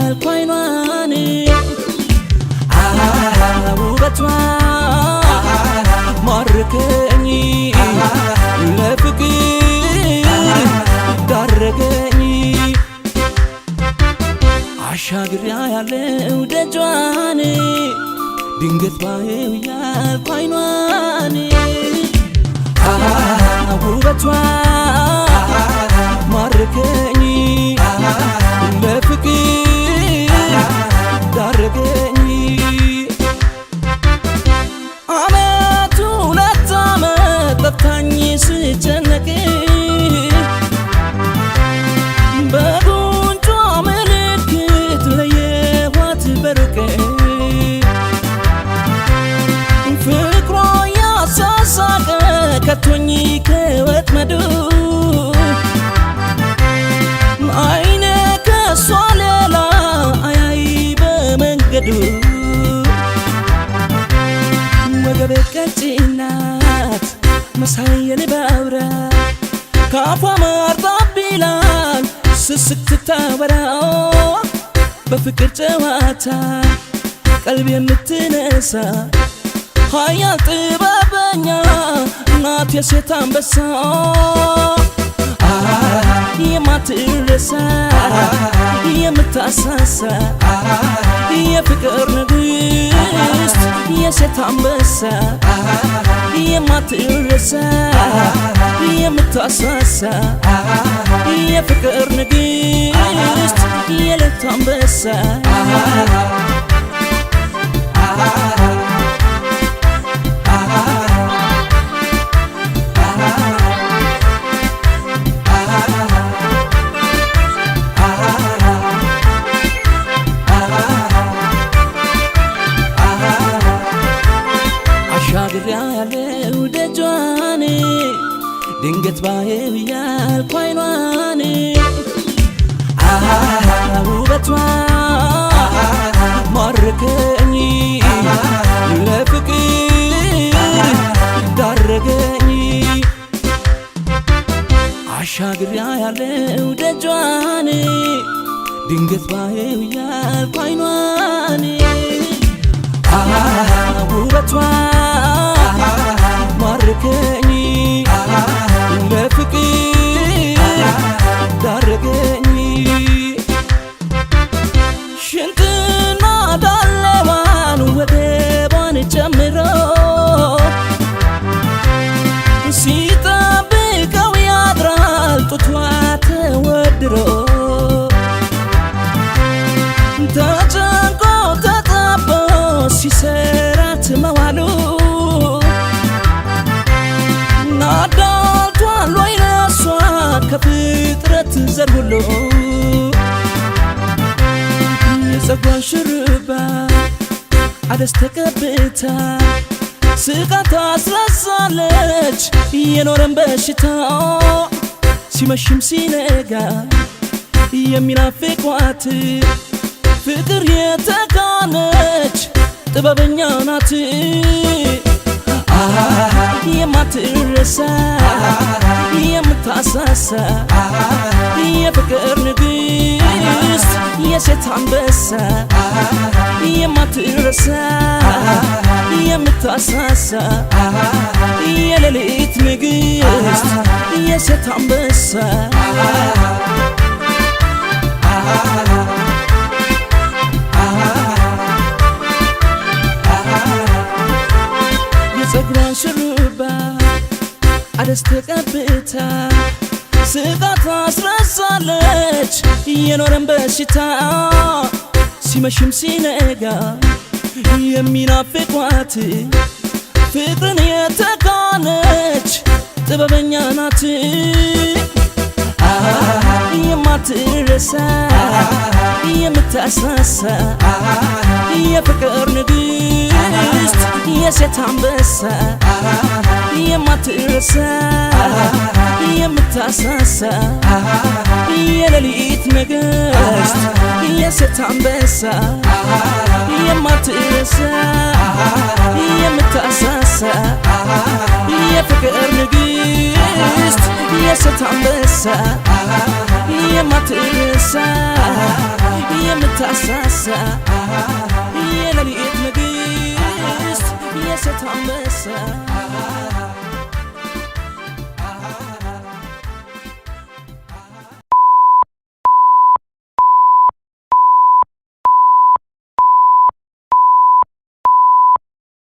ያልኳይኗን ውበቷ ማርከኝ ለፍቅር ዳረገኝ አሻግሬ ያለው ደጇን ድንገት ባየው ያልኳይኗን ውበቷ ማርከኝ ለፍቅር ዳረገኝ አመት ሁለት አመት ጠፍታኝ ስጨነቅ በጉንጯ ምልክት ለየኋት በሩቅ ፍቅሯ ያሳሳቀ ከቶኝ ከወጥመዱ አይኔ ከሷ ሌላ አያይ በመንገዱ ወገቤ ቀጭን ናት መሳይ የንብ አውራ ካፏ ማር ጠብ ይላል ስስቅ ስታወራ በፍቅር ጨዋታ ቀልብ የምትነሳ ኃያል ጥበበኛ ናት የሴት አንበሳ የማትረሳ የምታሳሳ የፍቅር ንግሥት የሴት አንበሳ የማትረሳ የምታሳሳ የፍቅር ንግሥት የሌት አንበሳ ያለው ደጇን ድንገት ባየው ያልኳይኗን ውበቷ ማርከኝ ለፍቅር ዳረገኝ አሻግሬ ያለው ደጇን ድንገት ባየው ያልኳይኗን ውበቷ ማርከኝ ለፍቅር ዳረገኝ ሽንጥና ዳሌዋን ወገቧን ጨምሮ ሲጠብቀው ያድራል ጡቷ ተወድሮ ተጨንቆ ተጠቦ ሲሰራት መዋሉ ናዳልቷል ወይ ለሷ ከፍጥረት ዘር ሁሉ የፀጉሯን ሽሩባ አደስ ተቀብታ ስቃ ታስረሳለች የኖረን በሽታ ሲመሽም ሲነጋ የሚናፍቋት ፍቅር የተካነች ጥበበኛ ናት የማትረሳ የምታሳሳ የፍቅር ንግሥት የሴት አንበሳ የማትረሳ የምታሳሳ የሌሊት ንግሥት የሴት አንበሳ የፀጉሯን ሽሩባ አደስ ተቀብታ ስቃ ታስረሳለች የኖረን በሽታ ሲመሽም ሲነጋ የሚናፍቋት ፍቅርን የተካነች ጥበበኛ ናት የማትረሳ የምታሳሳ የፍቅር ንግሥት የሴት አንበሳ የማትረሳ የምታሳሳ የሌሊት ንግሥት የሴት አንበሳ የማትረሳ የምታሳሳ የፍቅር ንግሥት የሴት አንበሳ የማትረሳ የምታሳሳ የሌሊት ንግሥት የሴት አንበሳ